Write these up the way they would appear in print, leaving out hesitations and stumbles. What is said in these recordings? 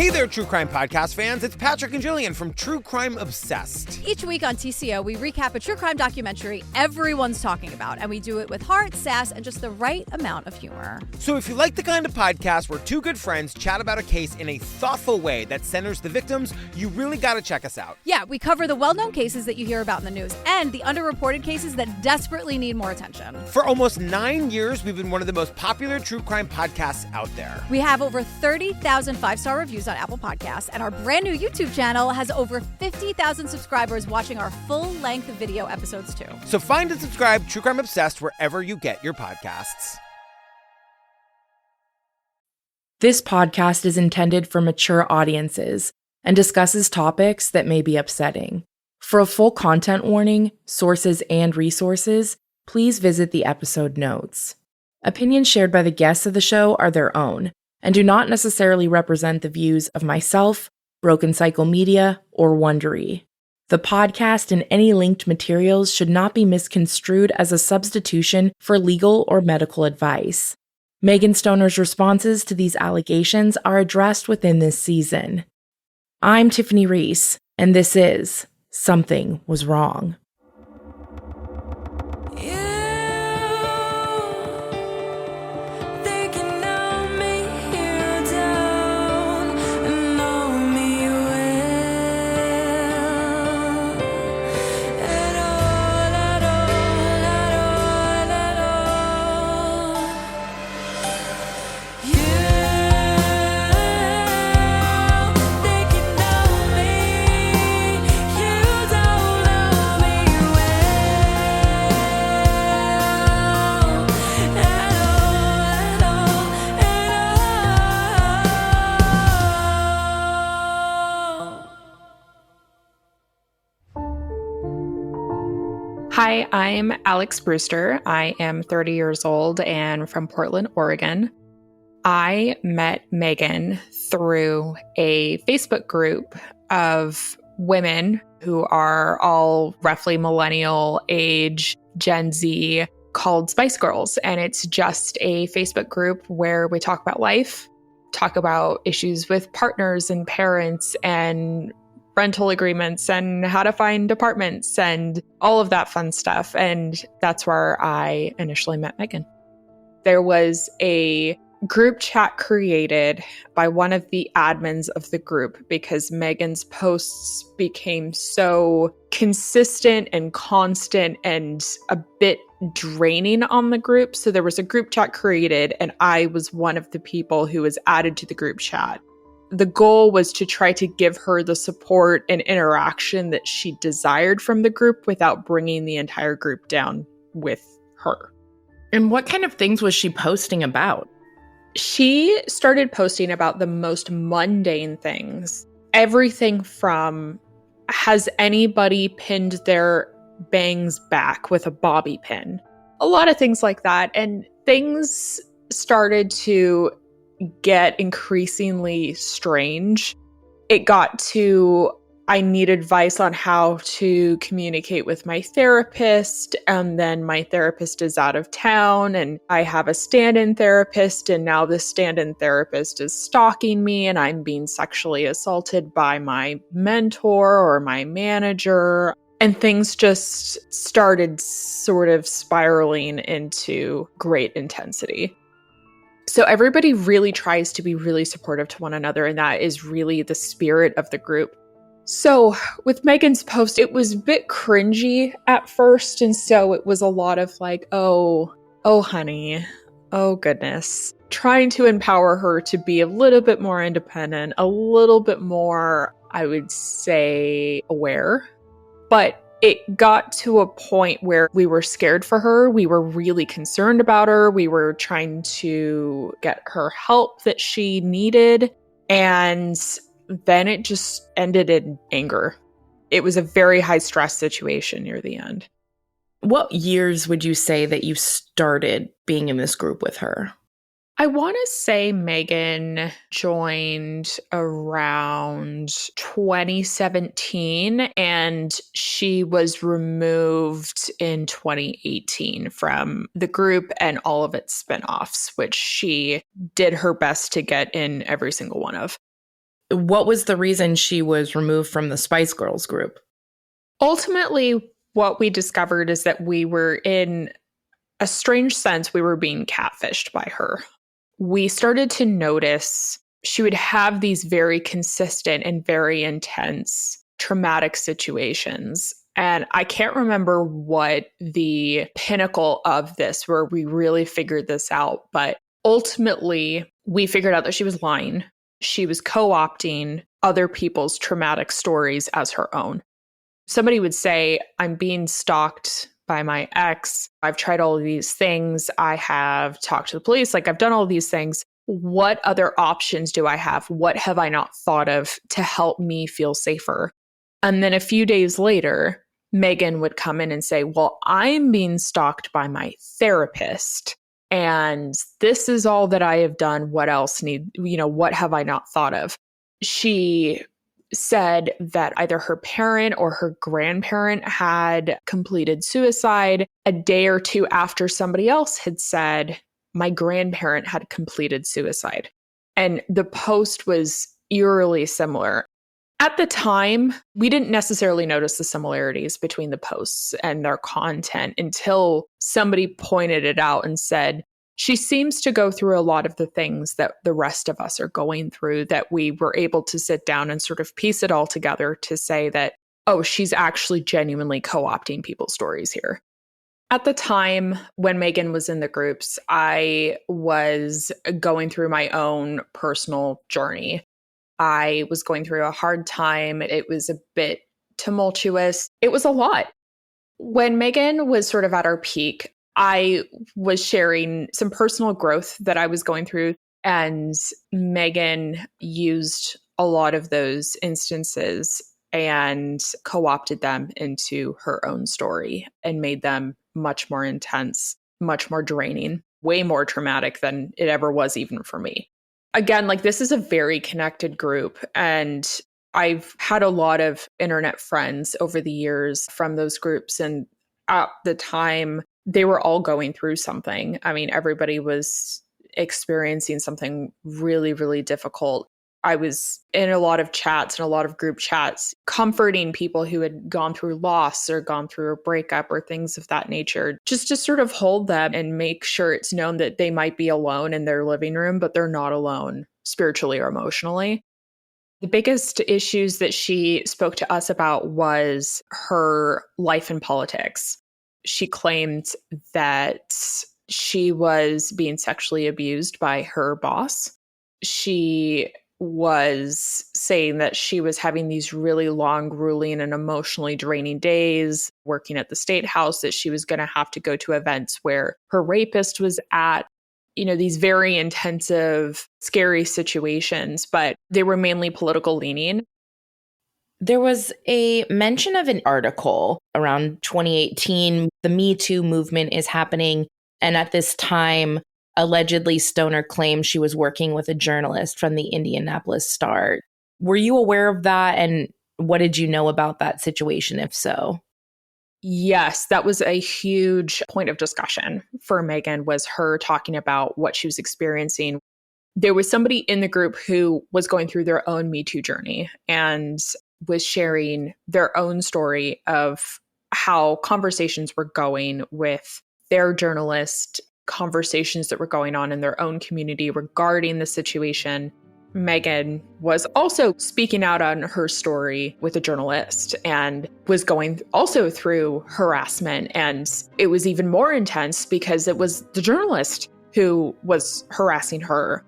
Hey there, true crime podcast fans. It's Patrick and Jillian from True Crime Obsessed. Each week on TCO, we recap a true crime documentary everyone's talking about, and we do it with heart, sass, and just the right amount of humor. So if you like the kind of podcast where two good friends chat about a case in a thoughtful way that centers the victims, you really gotta check us out. Yeah, we cover the well-known cases that you hear about in the news and the underreported cases that desperately need more attention. For almost 9 years, we've been one of the most popular true crime podcasts out there. We have over 30,000 five-star reviews on Apple Podcasts, and our brand new YouTube channel has over 50,000 subscribers watching our full-length video episodes too. So find and subscribe True Crime Obsessed wherever you get your podcasts. This podcast is intended for mature audiences and discusses topics that may be upsetting. For a full content warning, sources, and resources, please visit the episode notes. Opinions shared by the guests of the show are their own and do not necessarily represent the views of myself, Broken Cycle Media, or Wondery. The podcast and any linked materials should not be misconstrued as a substitution for legal or medical advice. Megan Stoner's responses to these allegations are addressed within this season. I'm Tiffany Reese, and this is Something Was Wrong. Hi, I'm Alex Brewster. I am 30 years old and from Portland, Oregon. I met Megan through a Facebook group of women who are all roughly millennial age, Gen Z, called Spice Girls. And it's just a Facebook group where we talk about life, talk about issues with partners and parents and rental agreements and how to find apartments and all of that fun stuff. And that's where I initially met Megan. There was a group chat created by one of the admins of the group because Megan's posts became so consistent and constant and a bit draining on the group. So there was a group chat created and I was one of the people who was added to the group chat. The goal was to try to give her the support and interaction that she desired from the group without bringing the entire group down with her. And what kind of things was she posting about? She started posting about the most mundane things. Everything from, has anybody pinned their bangs back with a bobby pin? A lot of things like that. And things started to get increasingly strange. It got to, I need advice on how to communicate with my therapist, and then my therapist is out of town, and I have a stand-in therapist, and now this stand-in therapist is stalking me, and I'm being sexually assaulted by my mentor or my manager. And things just started sort of spiraling into great intensity. So everybody really tries to be really supportive to one another, and that is really the spirit of the group. So with Megan's post, it was a bit cringy at first, and so it was a lot of like, oh honey, oh goodness. Trying to empower her to be a little bit more independent, a little bit more, I would say, aware. But it got to a point where we were scared for her. We were really concerned about her. We were trying to get her help that she needed. And then it just ended in anger. It was a very high stress situation near the end. What years would you say that you started being in this group with her? I want to say Megan joined around 2017 and she was removed in 2018 from the group and all of its spinoffs, which she did her best to get in every single one of. What was the reason she was removed from the Spice Girls group? Ultimately, what we discovered is that we were, in a strange sense, we were being catfished by her. We started to notice she would have these very consistent and very intense traumatic situations. And I can't remember what the pinnacle of this, where we really figured this out. But ultimately, we figured out that she was lying. She was co-opting other people's traumatic stories as her own. Somebody would say, I'm being stalked by my ex. I've tried all of these things. I have talked to the police. Like, I've done all these things. What other options do I have? What have I not thought of to help me feel safer? And then a few days later, Megan would come in and say, well, I'm being stalked by my therapist. And this is all that I have done. What else what have I not thought of? She said that either her parent or her grandparent had completed suicide a day or two after somebody else had said, my grandparent had completed suicide. And the post was eerily similar. At the time, we didn't necessarily notice the similarities between the posts and their content until somebody pointed it out and said, she seems to go through a lot of the things that the rest of us are going through, that we were able to sit down and sort of piece it all together to say that, oh, she's actually genuinely co-opting people's stories here. At the time when Megan was in the groups, I was going through my own personal journey. I was going through a hard time. It was a bit tumultuous. It was a lot. When Megan was sort of at her peak, I was sharing some personal growth that I was going through, and Megan used a lot of those instances and co-opted them into her own story and made them much more intense, much more draining, way more traumatic than it ever was even for me. Again, like, this is a very connected group, and I've had a lot of internet friends over the years from those groups, and at the time, they were all going through something. I mean, everybody was experiencing something really, really difficult. I was in a lot of chats and a lot of group chats, comforting people who had gone through loss or gone through a breakup or things of that nature, just to sort of hold them and make sure it's known that they might be alone in their living room, but they're not alone spiritually or emotionally. The biggest issues that she spoke to us about was her life in politics. She claimed that she was being sexually abused by her boss. She was saying that she was having these really long, grueling, and emotionally draining days working at the state house, that she was going to have to go to events where her rapist was at. These very intensive, scary situations, but they were mainly political leaning. There was a mention of an article around 2018. The Me Too movement is happening. And at this time, allegedly, Stoner claimed she was working with a journalist from the Indianapolis Star. Were you aware of that? And what did you know about that situation, if so? Yes, that was a huge point of discussion for Megan, was her talking about what she was experiencing. There was somebody in the group who was going through their own Me Too journey and was sharing their own story of how conversations were going with their journalist, conversations that were going on in their own community regarding the situation. Megan was also speaking out on her story with a journalist and was going also through harassment. And it was even more intense because it was the journalist who was harassing her.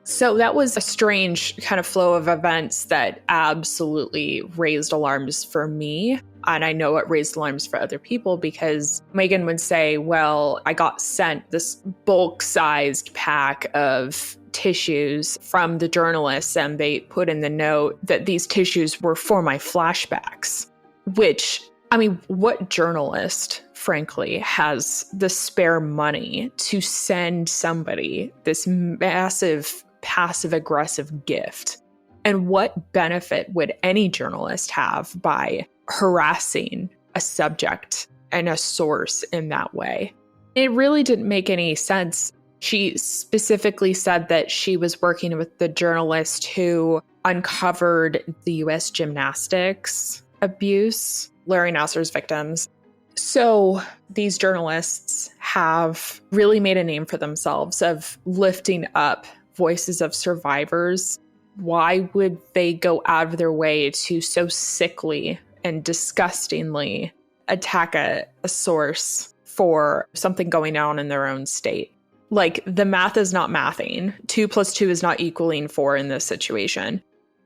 So that was a strange kind of flow of events that absolutely raised alarms for me. And I know it raised alarms for other people, because Megan would say, well, I got sent this bulk-sized pack of tissues from the journalists, and they put in the note that these tissues were for my flashbacks, which, I mean, what journalist, frankly, has the spare money to send somebody this massive passive-aggressive gift? And what benefit would any journalist have by harassing a subject and a source in that way? It really didn't make any sense. She specifically said that she was working with the journalist who uncovered the U.S. gymnastics abuse, Larry Nassar's victims. So these journalists have really made a name for themselves of lifting up voices of survivors. Why would they go out of their way to so sickly and disgustingly attack a source for something going on in their own state? Like, the math is not mathing. 2 + 2 is not equaling 4 in this situation.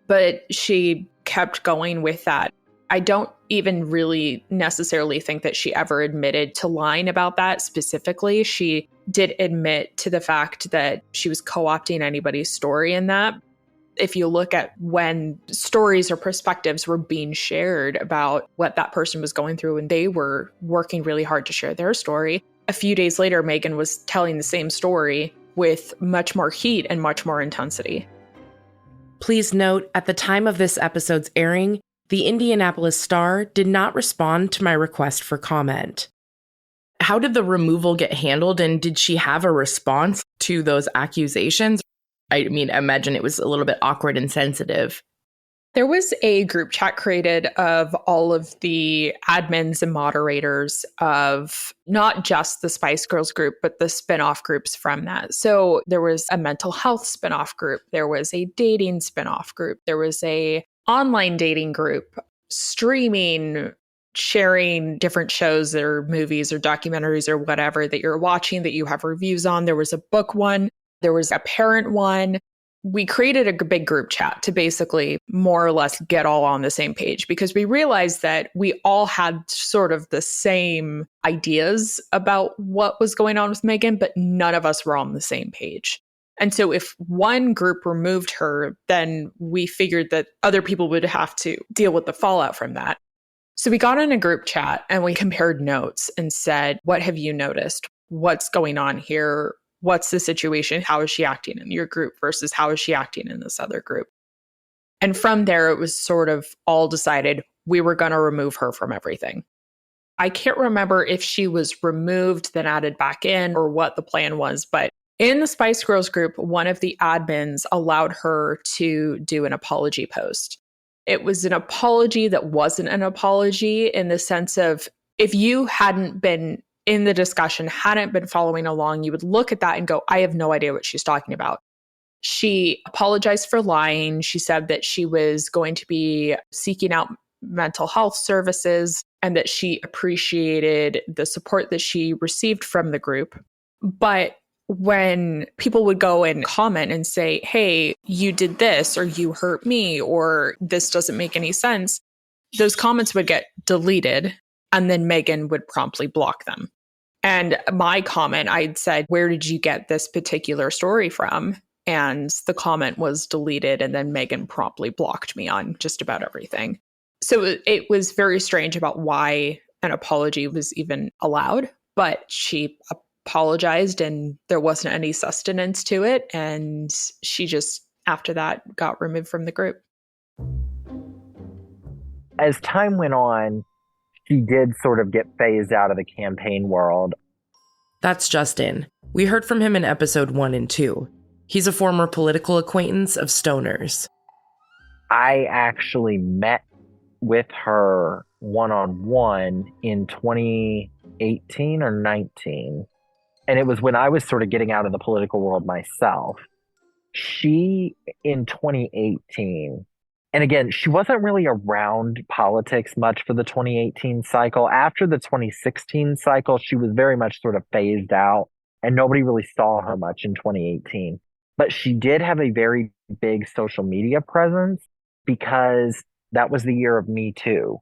But she kept going with that. I don't even really necessarily think that she ever admitted to lying about that specifically. She did admit to the fact that she was co-opting anybody's story in that. If you look at when stories or perspectives were being shared about what that person was going through and they were working really hard to share their story, a few days later, Megan was telling the same story with much more heat and much more intensity. Please note, at the time of this episode's airing, the Indianapolis Star did not respond to my request for comment. How did the removal get handled, and did she have a response to those accusations? I mean, I imagine it was a little bit awkward and sensitive. There was a group chat created of all of the admins and moderators of not just the Spice Girls group, but the spinoff groups from that. So there was a mental health spinoff group. There was a dating spinoff group. There was a online dating group, streaming, sharing different shows or movies or documentaries or whatever that you're watching that you have reviews on. There was a book one. There was a parent one. We created a big group chat to basically more or less get all on the same page because we realized that we all had sort of the same ideas about what was going on with Megan, but none of us were on the same page. And so if one group removed her, then we figured that other people would have to deal with the fallout from that. So we got in a group chat and we compared notes and said, what have you noticed? What's going on here? What's the situation? How is she acting in your group versus how is she acting in this other group? And from there, it was sort of all decided we were going to remove her from everything. I can't remember if she was removed, then added back in, or what the plan was. But in the Spice Girls group, one of the admins allowed her to do an apology post. It was an apology that wasn't an apology in the sense of if you hadn't been in the discussion, hadn't been following along, you would look at that and go, I have no idea what she's talking about. She apologized for lying. She said that she was going to be seeking out mental health services and that she appreciated the support that she received from the group. But when people would go and comment and say, hey, you did this, or you hurt me, or this doesn't make any sense, those comments would get deleted. And then Megan would promptly block them. And my comment, I'd said, where did you get this particular story from? And the comment was deleted. And then Megan promptly blocked me on just about everything. So it was very strange about why an apology was even allowed. But she apologized and there wasn't any sustenance to it. And she just, after that, got removed from the group. As time went on, she did sort of get phased out of the campaign world. That's Justin. We heard from him in episode 1 and 2. He's a former political acquaintance of Stoner's. I actually met with her one-on-one in 2018 or 19. And it was when I was sort of getting out of the political world myself. She, in 2018, and again, she wasn't really around politics much for the 2018 cycle. After the 2016 cycle, she was very much sort of phased out and nobody really saw her much in 2018. But she did have a very big social media presence because that was the year of Me Too.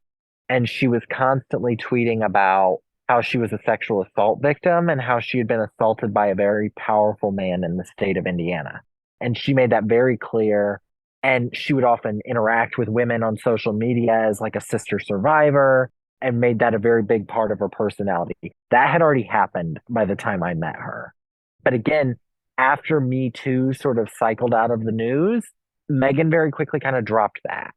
And she was constantly tweeting about how she was a sexual assault victim and how she had been assaulted by a very powerful man in the state of Indiana. And she made that very clear. And she would often interact with women on social media as like a sister survivor and made that a very big part of her personality. That had already happened by the time I met her. But again, after Me Too sort of cycled out of the news, Megan very quickly kind of dropped that.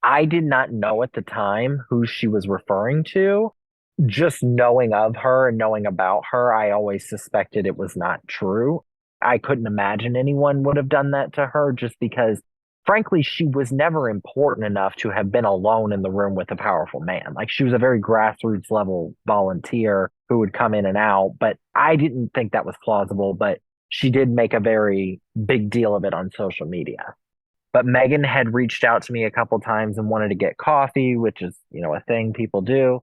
I did not know at the time who she was referring to, just knowing of her and knowing about her, I always suspected it was not true. I couldn't imagine anyone would have done that to her just because, frankly, she was never important enough to have been alone in the room with a powerful man. Like, she was a very grassroots level volunteer who would come in and out, but I didn't think that was plausible. But she did make a very big deal of it on social media. But Megan had reached out to me a couple times and wanted to get coffee, which is, a thing people do.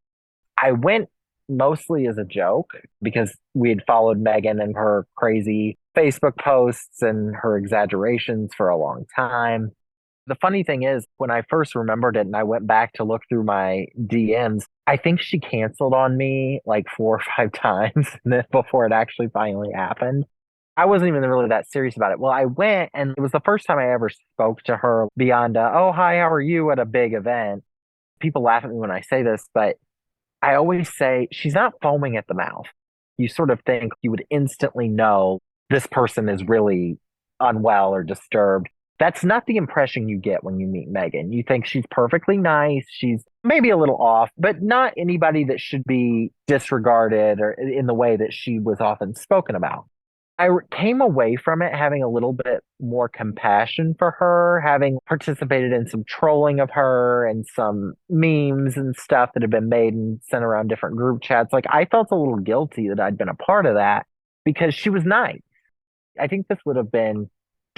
I went mostly as a joke because we had followed Megan and her crazy Facebook posts and her exaggerations for a long time. The funny thing is, when I first remembered it and I went back to look through my DMs, I think she canceled on me like 4 or 5 times before it actually finally happened. I wasn't even really that serious about it. Well, I went, and it was the first time I ever spoke to her beyond, oh, hi, how are you, at a big event. People laugh at me when I say this, but I always say she's not foaming at the mouth. You sort of think you would instantly know this person is really unwell or disturbed. That's not the impression you get when you meet Megan. You think she's perfectly nice. She's maybe a little off, but not anybody that should be disregarded or in the way that she was often spoken about. I came away from it having a little bit more compassion for her, having participated in some trolling of her and some memes and stuff that had been made and sent around different group chats. Like, I felt a little guilty that I'd been a part of that because she was nice. I think this would have been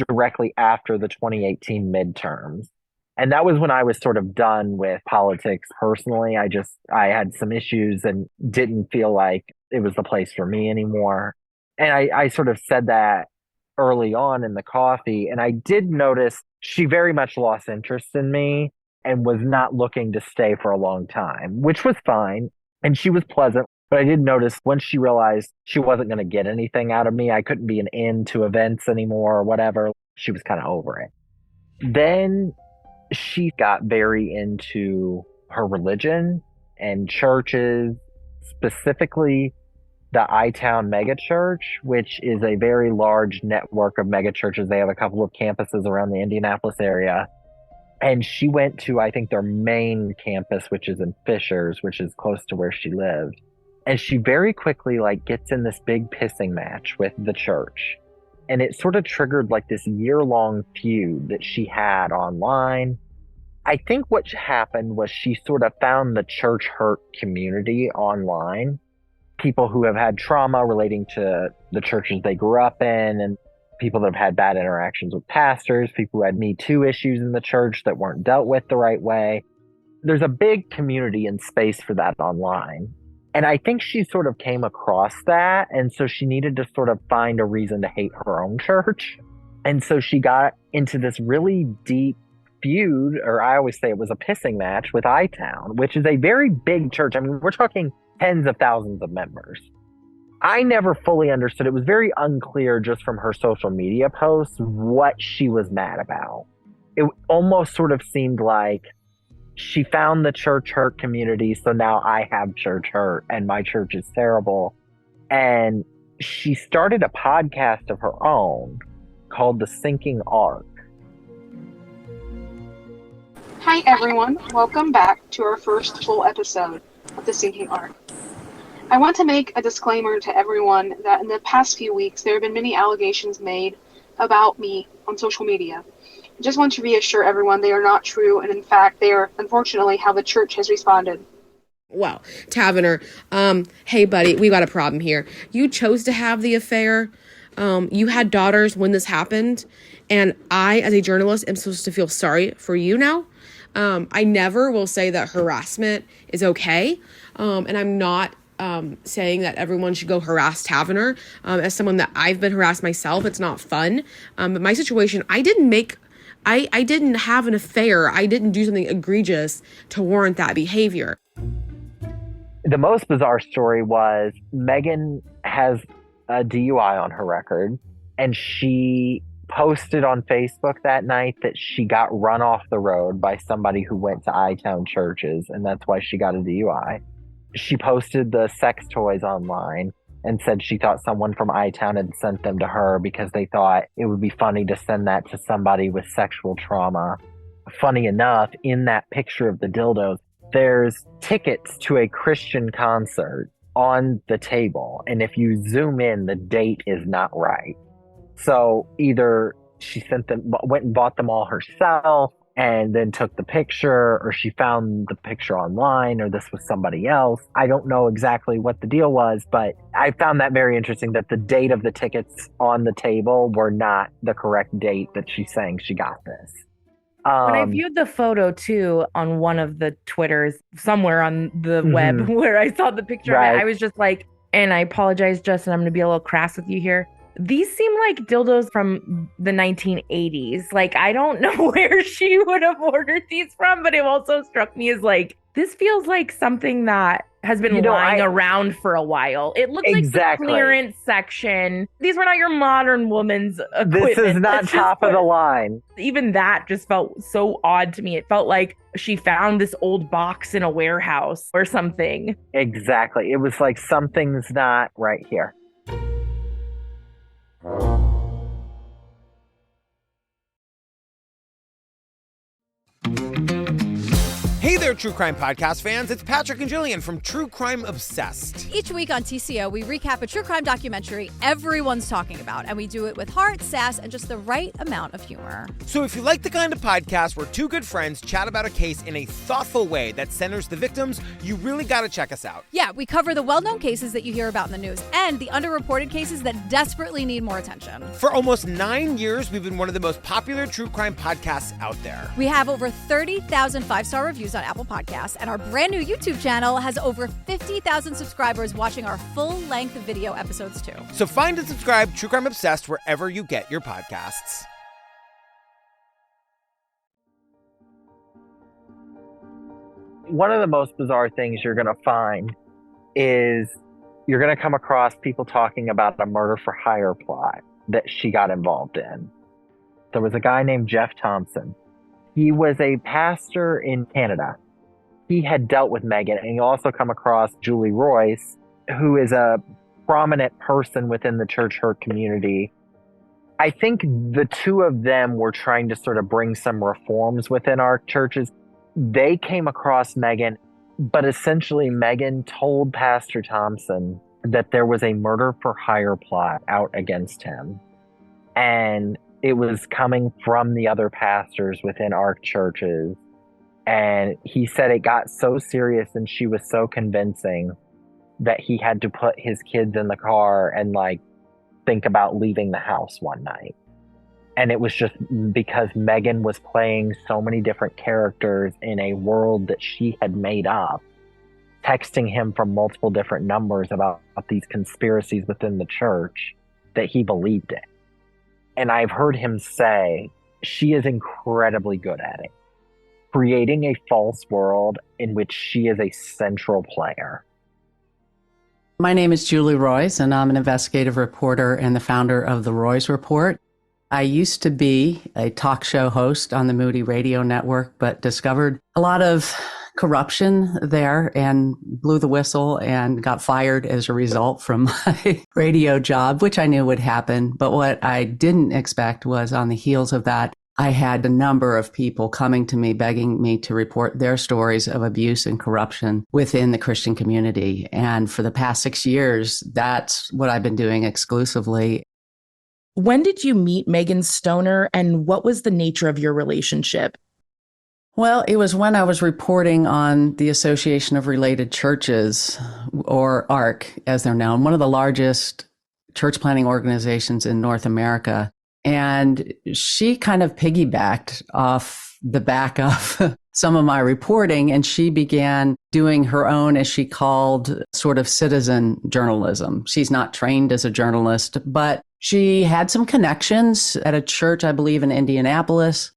directly after the 2018 midterms. And that was when I was sort of done with politics personally. I had some issues and didn't feel like it was the place for me anymore. And I sort of said that early on in the coffee. And I did notice she very much lost interest in me and was not looking to stay for a long time, which was fine. And she was pleasant. But I did notice once she realized she wasn't going to get anything out of me, I couldn't be an end to events anymore or whatever. She was kind of over it. Then she got very into her religion and churches, specifically the I-Town megachurch, which is a very large network of megachurches. They have a couple of campuses around the Indianapolis area. And she went to, I think, their main campus, which is in Fishers, which is close to where she lived. And she very quickly gets in this big pissing match with the church. And it sort of triggered this year-long feud that she had online. I think what happened was she sort of found the church hurt community online. People who have had trauma relating to the churches they grew up in, and people that have had bad interactions with pastors, people who had Me Too issues in the church that weren't dealt with the right way. There's a big community and space for that online. And I think she sort of came across that. And so she needed to sort of find a reason to hate her own church. And so she got into this really deep feud, or I always say it was a pissing match, with I-Town, which is a very big church. I mean, we're talking tens of thousands of members. I never fully understood. It was very unclear just from her social media posts what she was mad about. It almost sort of seemed like she found the church hurt community, so now I have church hurt and my church is terrible. And she started a podcast of her own called The Sinking Ark. Hi everyone, welcome back to our first full episode of The Sinking Ark. I want to make a disclaimer to everyone that in the past few weeks there have been many allegations made about me on social media. I just want to reassure everyone they are not true, and in fact they are unfortunately how the church has responded. Well, Tavener, hey buddy, we got a problem here. You chose to have the affair. You had daughters when this happened, and I, as a journalist, am supposed to feel sorry for you now. I never will say that harassment is okay, and I'm not saying that everyone should go harass Tavener. As someone that I've been harassed myself, it's not fun. But my situation, I didn't have an affair. I didn't do something egregious to warrant that behavior. The most bizarre story was Megan has a DUI on her record, and she posted on Facebook that night that she got run off the road by somebody who went to I-Town churches, and that's why she got a DUI. She posted the sex toys online and said she thought someone from I-Town had sent them to her because they thought it would be funny to send that to somebody with sexual trauma. Funny enough, in that picture of the dildos, there's tickets to a Christian concert on the table. And if you zoom in, the date is not right. So either she went and bought them all herself and then took the picture, or she found the picture online, or this was somebody else. I don't know exactly what the deal was, but I found that very interesting that the date of the tickets on the table were not the correct date that she's saying she got this. When I viewed the photo too on one of the Twitters somewhere on the web where I saw the picture of it, I was just like, and I apologize, Justin, I'm going to be a little crass with you here. These seem like dildos from the 1980s. Like, I don't know where she would have ordered these from, but it also struck me as like, this feels like something that has been lying around for a while. It looks like the clearance section. These were not your modern woman's equipment. This is not top of the line. Even that just felt so odd to me. It felt like she found this old box in a warehouse or something. Exactly. It was like something's not right here. Hey there, True Crime Podcast fans. It's Patrick and Jillian from True Crime Obsessed. Each week on TCO, we recap a true crime documentary everyone's talking about, and we do it with heart, sass, and just the right amount of humor. So if you like the kind of podcast where two good friends chat about a case in a thoughtful way that centers the victims, you really got to check us out. Yeah, we cover the well-known cases that you hear about in the news and the underreported cases that desperately need more attention. For almost 9 years, we've been one of the most popular true crime podcasts out there. We have over 30,000 five-star reviews on Apple Podcasts, and our brand new YouTube channel has over 50,000 subscribers watching our full-length video episodes too. So find and subscribe True Crime Obsessed wherever you get your podcasts. One of the most bizarre things you're going to find is you're going to come across people talking about a murder for hire plot that she got involved in. There was a guy named Jeff Thompson. He was a pastor in Canada. He had dealt with Megan, and you also come across Julie Royce, who is a prominent person within the church hurt community. I think the two of them were trying to sort of bring some reforms within our churches. They came across Megan, but essentially Megan told Pastor Thompson that there was a murder for hire plot out against him. And it was coming from the other pastors within our churches. And he said it got so serious and she was so convincing that he had to put his kids in the car and like think about leaving the house one night. And it was just because Megan was playing so many different characters in a world that she had made up, texting him from multiple different numbers about these conspiracies within the church, that he believed it. And I've heard him say she is incredibly good at it, creating a false world in which she is a central player. My name is Julie Royce, and I'm an investigative reporter and the founder of the Royce Report. I used to be a talk show host on the Moody Radio Network, but discovered a lot of corruption there and blew the whistle and got fired as a result from my radio job, which I knew would happen. But what I didn't expect was on the heels of that, I had a number of people coming to me, begging me to report their stories of abuse and corruption within the Christian community. And for the past 6 years, that's what I've been doing exclusively. When did you meet Megan Stoner, and what was the nature of your relationship? Well, it was when I was reporting on the Association of Related Churches, or ARC, as they're known, one of the largest church planting organizations in North America. And she kind of piggybacked off the back of some of my reporting, and she began doing her own, as she called, sort of citizen journalism. She's not trained as a journalist, but she had some connections at a church, I believe, in Indianapolis,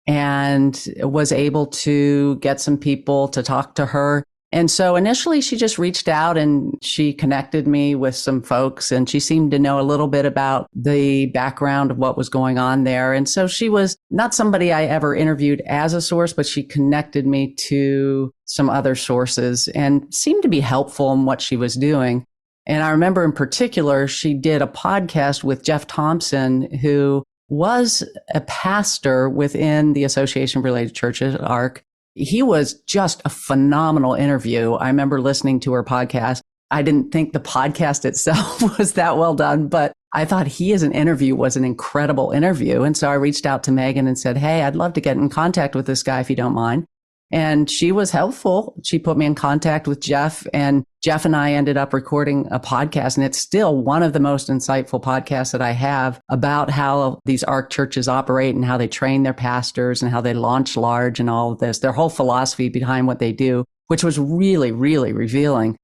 and was able to get some people to talk to her. And so initially she just reached out and she connected me with some folks, and she seemed to know a little bit about the background of what was going on there. And so she was not somebody I ever interviewed as a source, but she connected me to some other sources and seemed to be helpful in what she was doing. And I remember in particular, she did a podcast with Jeff Thompson, who was a pastor within the Association of Related Churches, ARC. He was just a phenomenal interview. I remember listening to her podcast. I didn't think the podcast itself was that well done, but I thought he as an interview was an incredible interview. And so I reached out to Megan and said, hey, I'd love to get in contact with this guy if you don't mind. And she was helpful. She put me in contact with Jeff, and Jeff and I ended up recording a podcast. And it's still one of the most insightful podcasts that I have about how these ARC churches operate and how they train their pastors and how they launch large and all of this, their whole philosophy behind what they do, which was really, really revealing.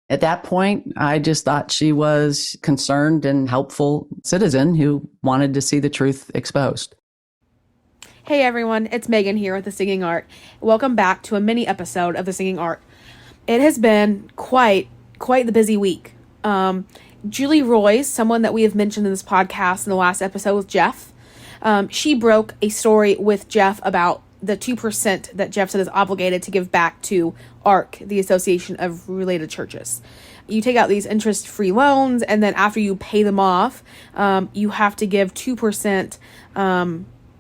At that point, I just thought she was concerned and helpful citizen who wanted to see the truth exposed. Hey everyone, it's Megan here with The Singing Art. Welcome back to a mini episode of The Singing Art. It has been quite the busy week. Julie Royce, someone that we have mentioned in this podcast in the last episode with Jeff, she broke a story with Jeff about the 2% that Jeff said is obligated to give back to ARC, the Association of Related Churches. You take out these interest-free loans, and then after you pay them off, you have to give 2%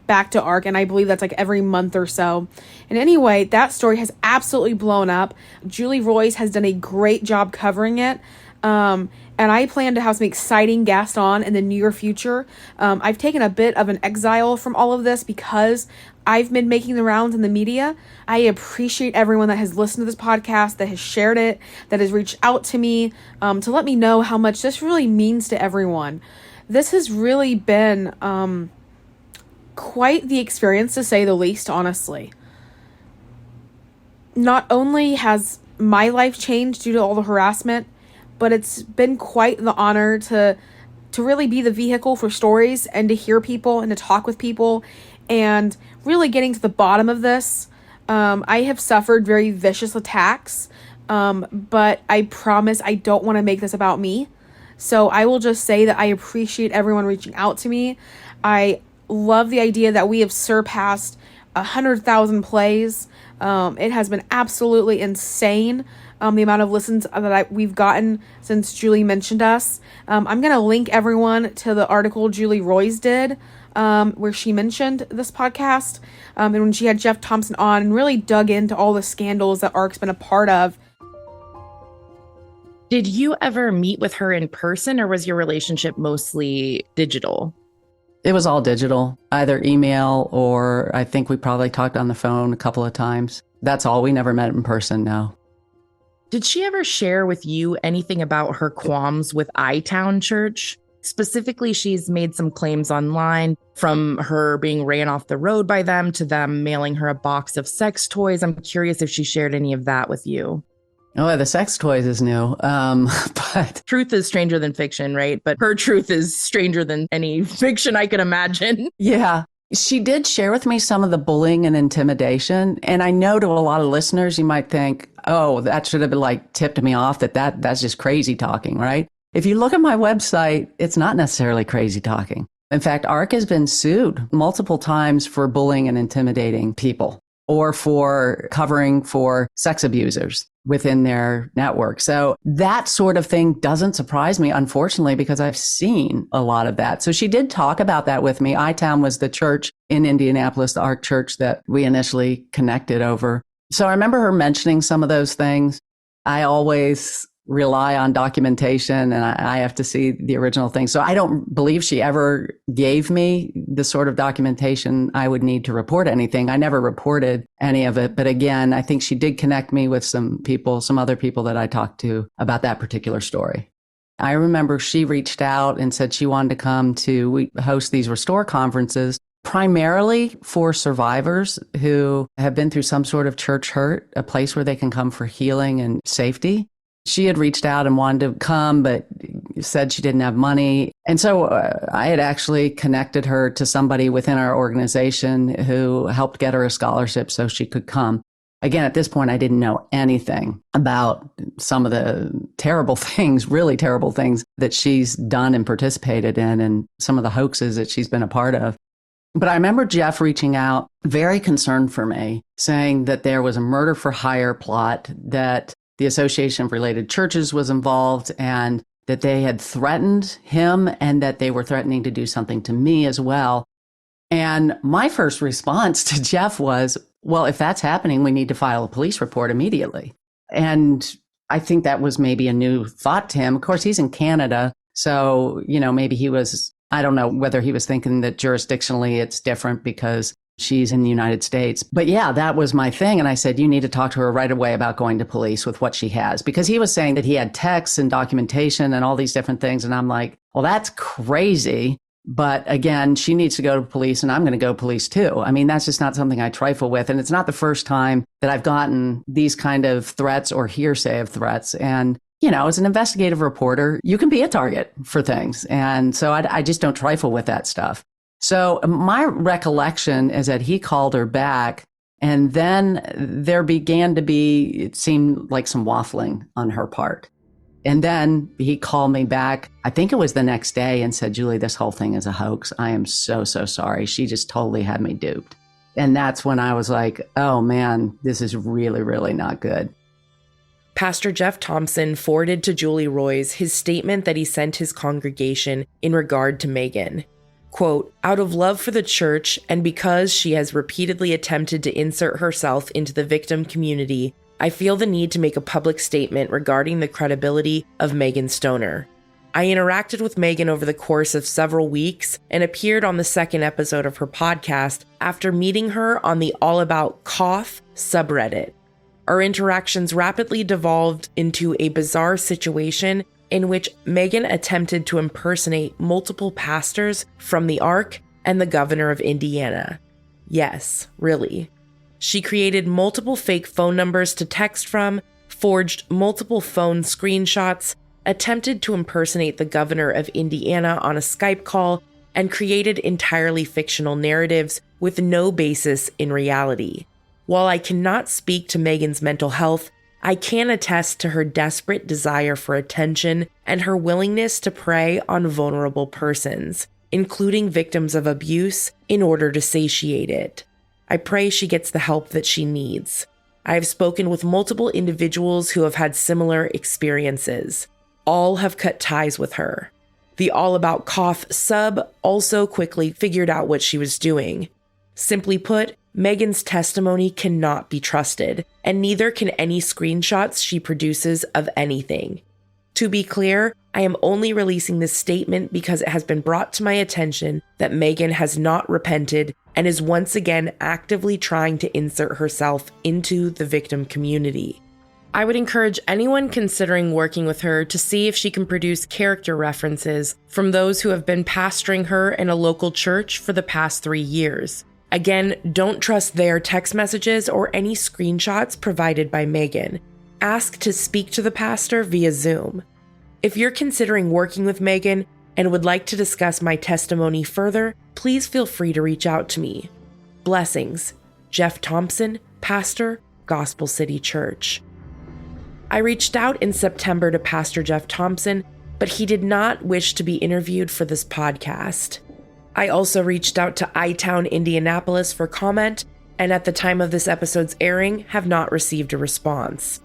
back to ARC, and I believe that's like every month or so. And anyway, that story has absolutely blown up. Julie Royce has done a great job covering it. And I plan to have some exciting guests on in the near future. I've taken a bit of an exile from all of this because I've been making the rounds in the media. I appreciate everyone that has listened to this podcast, that has shared it, that has reached out to me to let me know how much this really means to everyone. This has really been quite the experience, to say the least, honestly. Not only has my life changed due to all the harassment, but it's been quite the honor to really be the vehicle for stories and to hear people and to talk with people and really getting to the bottom of this. I have suffered very vicious attacks, but I promise I don't want to make this about me. So I will just say that I appreciate everyone reaching out to me. I love the idea that we have surpassed 100,000 plays. It has been absolutely insane, the amount of listens that we've gotten since Julie mentioned us. I'm going to link everyone to the article Julie Royce did, where she mentioned this podcast, and when she had Jeff Thompson on and really dug into all the scandals that ARC's been a part of. Did you ever meet with her in person, or was your relationship mostly digital? It was all digital, either email or I think we probably talked on the phone a couple of times. That's all. We never met in person, no. Did she ever share with you anything about her qualms with iTown Church? Specifically, she's made some claims online, from her being ran off the road by them to them mailing her a box of sex toys. I'm curious if she shared any of that with you. Oh, the sex toys is new. But truth is stranger than fiction, right? But her truth is stranger than any fiction I can imagine. Yeah. She did share with me some of the bullying and intimidation. And I know to a lot of listeners, you might think, oh, that should have been like tipped me off that's just crazy talking, right? If you look at my website, it's not necessarily crazy talking. In fact, ARC has been sued multiple times for bullying and intimidating people or for covering for sex abusers within their network. So that sort of thing doesn't surprise me, unfortunately, because I've seen a lot of that. So she did talk about that with me. iTown was the church in Indianapolis, the ARC church that we initially connected over. So I remember her mentioning some of those things. I always rely on documentation and I have to see the original thing. So I don't believe she ever gave me the sort of documentation I would need to report anything. I never reported any of it. But again, I think she did connect me with some other people that I talked to about that particular story. I remember she reached out and said she wanted to come we host these Restore conferences, primarily for survivors who have been through some sort of church hurt, a place where they can come for healing and safety. She had reached out and wanted to come, but said she didn't have money. And so I had actually connected her to somebody within our organization who helped get her a scholarship so she could come. Again, at this point, I didn't know anything about some of the terrible things, really terrible things that she's done and participated in, and some of the hoaxes that she's been a part of. But I remember Jeff reaching out, very concerned for me, saying that there was a murder for hire plot, that the Association of Related Churches was involved, and that they had threatened him and that they were threatening to do something to me as well. And my first response to Jeff was, well, if that's happening, we need to file a police report immediately. And I think that was maybe a new thought to him. Of course, he's in Canada. So, maybe I don't know whether he was thinking that jurisdictionally it's different because she's in the United States. But yeah, that was my thing. And I said, you need to talk to her right away about going to police with what she has. Because he was saying that he had texts and documentation and all these different things. And I'm like, well, that's crazy. But again, she needs to go to police and I'm going to go police too. I mean, that's just not something I trifle with. And it's not the first time that I've gotten these kind of threats or hearsay of threats. And, as an investigative reporter, you can be a target for things. And so I just don't trifle with that stuff. So my recollection is that he called her back and then there began to be, it seemed like some waffling on her part. And then he called me back, I think it was the next day, and said, Julie, this whole thing is a hoax. I am so, so sorry. She just totally had me duped. And that's when I was like, oh man, this is really, really not good. Pastor Jeff Thompson forwarded to Julie Roys his statement that he sent his congregation in regard to Megan. Quote, out of love for the church and because she has repeatedly attempted to insert herself into the victim community, I feel the need to make a public statement regarding the credibility of Megan Stoner. I interacted with Megan over the course of several weeks and appeared on the second episode of her podcast after meeting her on the All About Cough subreddit. Our interactions rapidly devolved into a bizarre situation in which Megan attempted to impersonate multiple pastors from the Ark and the governor of Indiana. Yes, really. She created multiple fake phone numbers to text from, forged multiple phone screenshots, attempted to impersonate the governor of Indiana on a Skype call, and created entirely fictional narratives with no basis in reality. While I cannot speak to Megan's mental health, I can attest to her desperate desire for attention and her willingness to prey on vulnerable persons, including victims of abuse, in order to satiate it. I pray she gets the help that she needs. I have spoken with multiple individuals who have had similar experiences. All have cut ties with her. The All About Cough sub also quickly figured out what she was doing. Simply put, Megan's testimony cannot be trusted, and neither can any screenshots she produces of anything. To be clear, I am only releasing this statement because it has been brought to my attention that Megan has not repented and is once again actively trying to insert herself into the victim community. I would encourage anyone considering working with her to see if she can produce character references from those who have been pastoring her in a local church for the past 3 years. Again, don't trust their text messages or any screenshots provided by Megan. Ask to speak to the pastor via Zoom. If you're considering working with Megan and would like to discuss my testimony further, please feel free to reach out to me. Blessings, Jeff Thompson, pastor, Gospel City Church. I reached out in September to Pastor Jeff Thompson, but he did not wish to be interviewed for this podcast. I also reached out to iTown, Indianapolis for comment, and at the time of this episode's airing, have not received a response.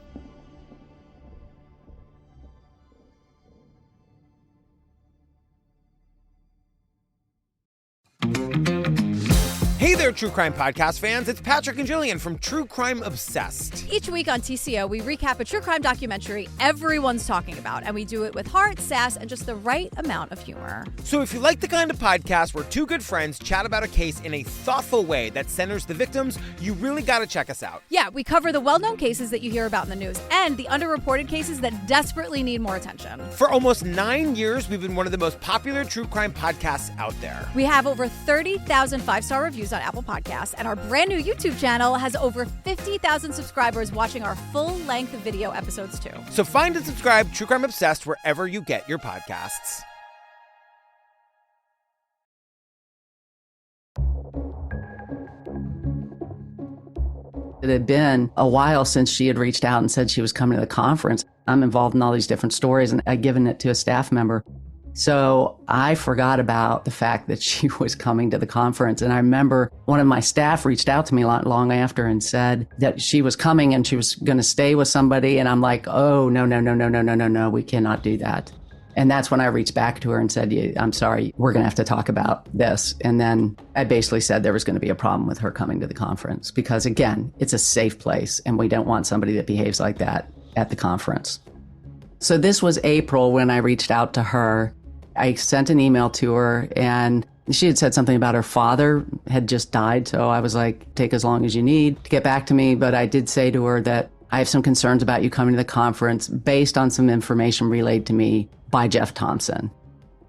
Hey there, True Crime Podcast fans. It's Patrick and Jillian from True Crime Obsessed. Each week on TCO, we recap a true crime documentary everyone's talking about, and we do it with heart, sass, and just the right amount of humor. So if you like the kind of podcast where two good friends chat about a case in a thoughtful way that centers the victims, you really got to check us out. Yeah, we cover the well-known cases that you hear about in the news and the underreported cases that desperately need more attention. For almost 9 years, we've been one of the most popular true crime podcasts out there. We have over 30,000 five-star reviews on Apple Podcasts, and our brand new YouTube channel has over 50,000 subscribers watching our full-length video episodes too. So find and subscribe True Crime Obsessed wherever you get your podcasts. It had been a while since she had reached out and said she was coming to the conference. I'm involved in all these different stories, and I'd given it to a staff member. So I forgot about the fact that she was coming to the conference. And I remember one of my staff reached out to me not long after and said that she was coming and she was going to stay with somebody. And I'm like, oh, no, we cannot do that. And that's when I reached back to her and said, "Yeah, I'm sorry, we're going to have to talk about this." And then I basically said there was going to be a problem with her coming to the conference because, again, it's a safe place and we don't want somebody that behaves like that at the conference. So this was April when I reached out to her. I sent an email to her and she had said something about her father had just died. So I was like, take as long as you need to get back to me. But I did say to her that I have some concerns about you coming to the conference based on some information relayed to me by Jeff Thompson.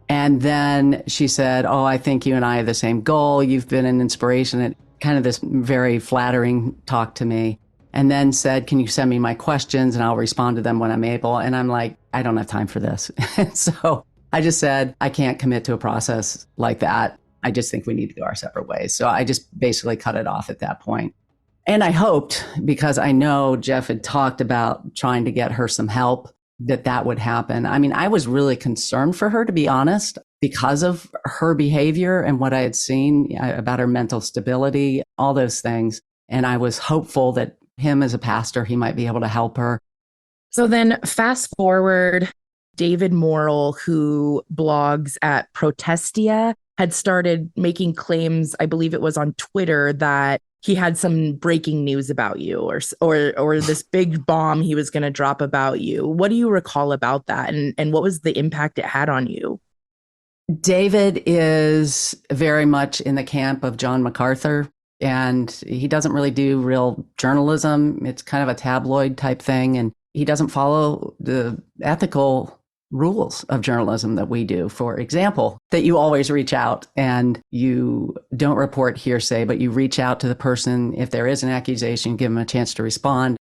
And then she said, "Oh, I think you and I have the same goal. You've been an inspiration." And kind of this very flattering talk to me. And then said, "Can you send me my questions and I'll respond to them when I'm able?" And I'm like, I don't have time for this. So I just said, I can't commit to a process like that. I just think we need to go our separate ways. So I just basically cut it off at that point. And I hoped, because I know Jeff had talked about trying to get her some help, that would happen. I mean, I was really concerned for her, to be honest, because of her behavior and what I had seen about her mental stability, all those things. And I was hopeful that him as a pastor, he might be able to help her. So then fast forward, David Morrill, who blogs at Protestia, had started making claims, I believe it was on Twitter, that he had some breaking news about you or this big bomb he was going to drop about you. What do you recall about that? And what was the impact it had on you? David is very much in the camp of John MacArthur, and he doesn't really do real journalism. It's kind of a tabloid type thing, and he doesn't follow the ethical rules of journalism that we do. For example, that you always reach out and you don't report hearsay, but you reach out to the person. If there is an accusation, give them a chance to respond.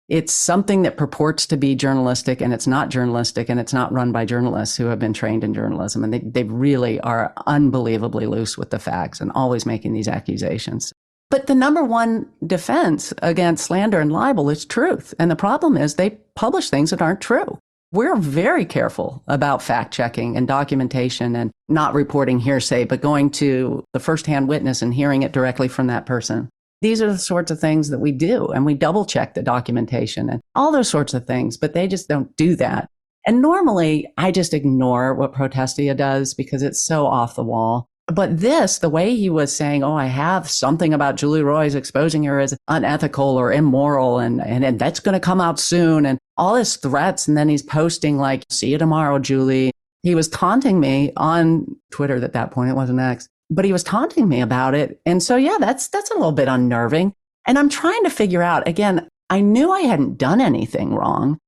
It's something that purports to be journalistic, and it's not journalistic, and it's not run by journalists who have been trained in journalism. And they really are unbelievably loose with the facts and always making these accusations. But the number one defense against slander and libel is truth. And the problem is they publish things that aren't true. We're very careful about fact checking and documentation and not reporting hearsay, but going to the firsthand witness and hearing it directly from that person. These are the sorts of things that we do. And we double check the documentation and all those sorts of things, but they just don't do that. And normally I just ignore what Protestia does because it's so off the wall. But this, the way he was saying, "Oh, I have something about Julie Roy's exposing her as unethical or immoral, and that's going to come out soon," and all his threats. And then he's posting like, "See you tomorrow, Julie." He was taunting me on Twitter at that point. It wasn't X, but he was taunting me about it. And so, yeah, that's a little bit unnerving. And I'm trying to figure out, again, I knew I hadn't done anything wrong,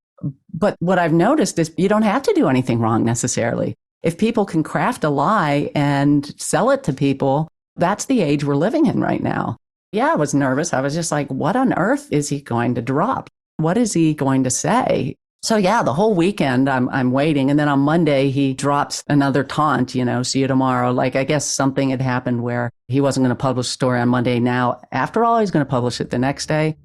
but what I've noticed is you don't have to do anything wrong necessarily. If people can craft a lie and sell it to people, that's the age we're living in right now. Yeah, I was nervous. I was just like, what on earth is he going to drop? What is he going to say? So yeah, the whole weekend I'm waiting. And then on Monday, he drops another taunt, "See you tomorrow." Like, I guess something had happened where he wasn't going to publish a story on Monday. Now, after all, he's going to publish it the next day.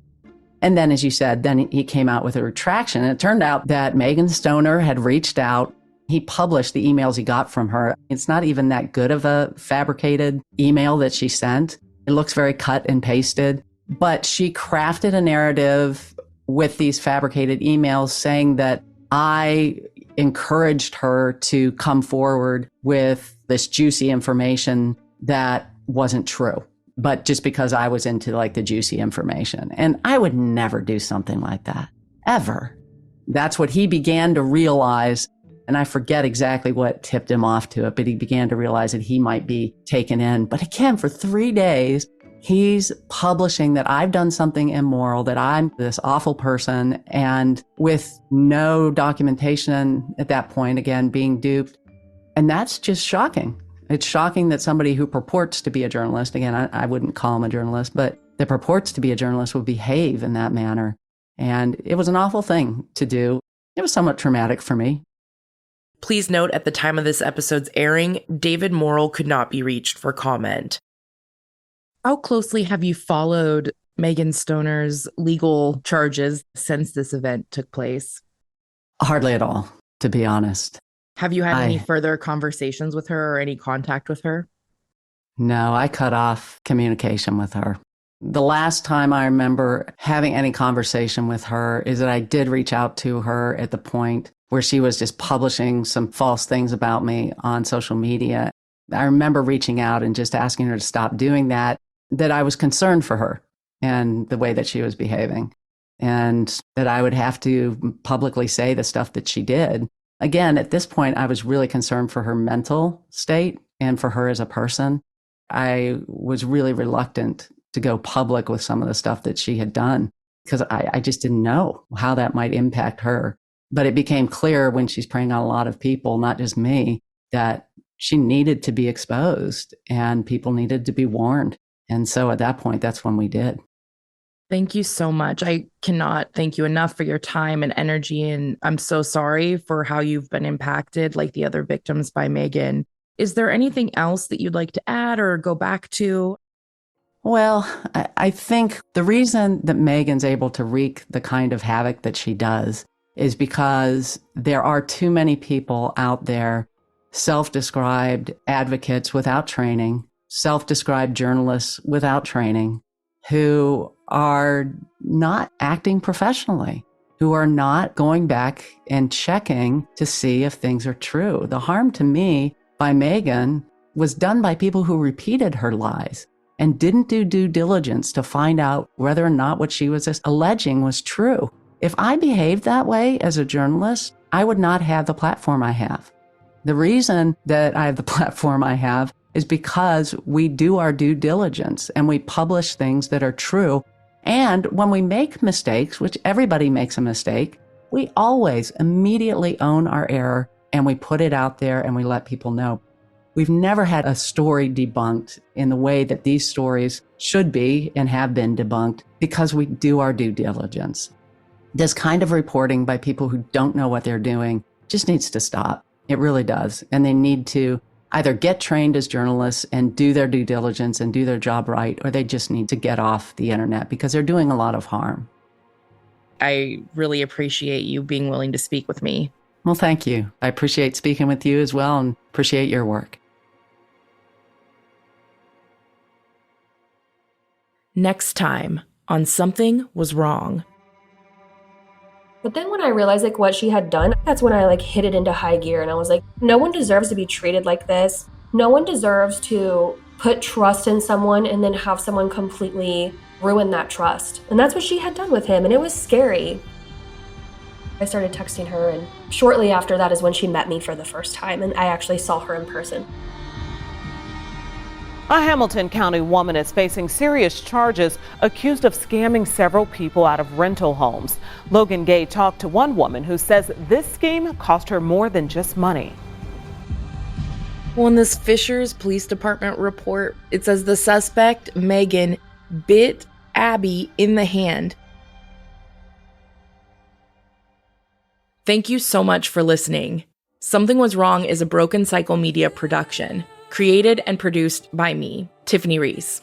And then, as you said, then he came out with a retraction. And it turned out that Megan Stoner had reached out. He published the emails he got from her. It's not even that good of a fabricated email that she sent. It looks very cut and pasted, but she crafted a narrative with these fabricated emails saying that I encouraged her to come forward with this juicy information that wasn't true, but just because I was into like the juicy information. And I would never do something like that, ever. That's what he began to realize. And I forget exactly what tipped him off to it, but he began to realize that he might be taken in. But again, for 3 days, he's publishing that I've done something immoral, that I'm this awful person, and with no documentation at that point, again, being duped. And that's just shocking. It's shocking that somebody who purports to be a journalist, again, I wouldn't call him a journalist, but that purports to be a journalist would behave in that manner. And it was an awful thing to do. It was somewhat traumatic for me. Please note, at the time of this episode's airing, David Morrill could not be reached for comment. How closely have you followed Megan Stoner's legal charges since this event took place? Hardly at all, to be honest. Have you had any further conversations with her or any contact with her? No, I cut off communication with her. The last time I remember having any conversation with her is that I did reach out to her at the point where she was just publishing some false things about me on social media. I remember reaching out and just asking her to stop doing that I was concerned for her and the way that she was behaving, and that I would have to publicly say the stuff that she did. Again, at this point, I was really concerned for her mental state and for her as a person. I was really reluctant to go public with some of the stuff that she had done because I just didn't know how that might impact her. But it became clear when she's preying on a lot of people, not just me, that she needed to be exposed and people needed to be warned. And so at that point, that's when we did. Thank you so much. I cannot thank you enough for your time and energy. And I'm so sorry for how you've been impacted like the other victims by Megan. Is there anything else that you'd like to add or go back to? Well, I think the reason that Megan's able to wreak the kind of havoc that she does is because there are too many people out there, self-described advocates without training, self-described journalists without training, who are not acting professionally, who are not going back and checking to see if things are true. The harm to me by Megan was done by people who repeated her lies and didn't do due diligence to find out whether or not what she was alleging was true. If I behaved that way as a journalist, I would not have the platform I have. The reason that I have the platform I have is because we do our due diligence and we publish things that are true. And when we make mistakes, which everybody makes a mistake, we always immediately own our error and we put it out there and we let people know. We've never had a story debunked in the way that these stories should be and have been debunked because we do our due diligence. This kind of reporting by people who don't know what they're doing just needs to stop. It really does. And they need to either get trained as journalists and do their due diligence and do their job right, or they just need to get off the internet because they're doing a lot of harm. I really appreciate you being willing to speak with me. Well, thank you. I appreciate speaking with you as well and appreciate your work. Next time on Something Was Wrong. But then when I realized what she had done, that's when I hit it into high gear and I was like, no one deserves to be treated like this. No one deserves to put trust in someone and then have someone completely ruin that trust. And that's what she had done with him, and it was scary. I started texting her, and shortly after that is when she met me for the first time, and I actually saw her in person. A Hamilton County woman is facing serious charges accused of scamming several people out of rental homes. Logan Gay talked to one woman who says this scheme cost her more than just money. Well, in this Fishers Police Department report, it says the suspect, Megan, bit Abby in the hand. Thank you so much for listening. Something Was Wrong is a Broken Cycle Media production. Created and produced by me, Tiffany Reese.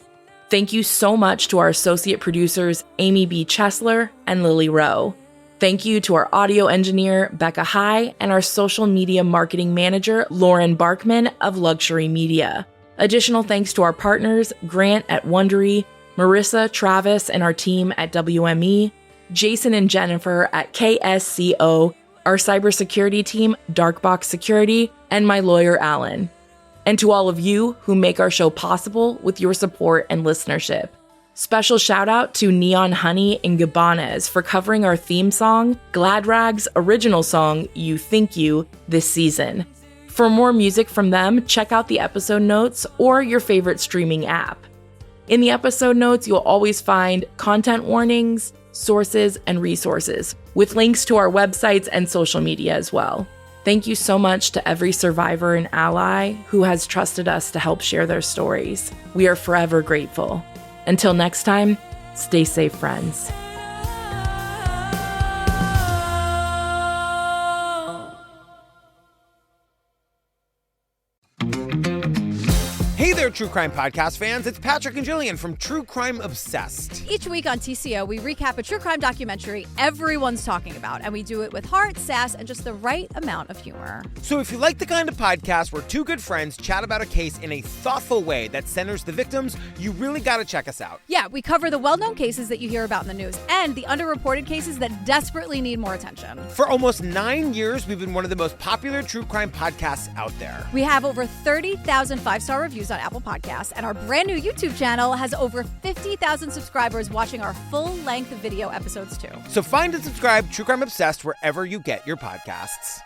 Thank you so much to our associate producers, Amy B. Chesler and Lily Rowe. Thank you to our audio engineer, Becca High, and our social media marketing manager, Lauren Barkman of Luxury Media. Additional thanks to our partners, Grant at Wondery, Marissa, Travis, and our team at WME, Jason and Jennifer at KSCO, our cybersecurity team, Darkbox Security, and my lawyer, Alan. And to all of you who make our show possible with your support and listenership. Special shout out to NeonHoney and GIBBANEZ for covering our theme song, Glad Rag's original song, You Think You, this season. For more music from them, check out the episode notes or your favorite streaming app. In the episode notes, you'll always find content warnings, sources, and resources, with links to our websites and social media as well. Thank you so much to every survivor and ally who has trusted us to help share their stories. We are forever grateful. Until next time, stay safe, friends. Hey there, True Crime Podcast fans. It's Patrick and Jillian from True Crime Obsessed. Each week on TCO, we recap a true crime documentary everyone's talking about, and we do it with heart, sass, and just the right amount of humor. So if you like the kind of podcast where two good friends chat about a case in a thoughtful way that centers the victims, you really got to check us out. Yeah, we cover the well-known cases that you hear about in the news and the underreported cases that desperately need more attention. For almost 9 years, we've been one of the most popular true crime podcasts out there. We have over 30,000 five-star reviews on Apple Podcasts, and our brand new YouTube channel has over 50,000 subscribers watching our full-length video episodes too. So find and subscribe True Crime Obsessed wherever you get your podcasts.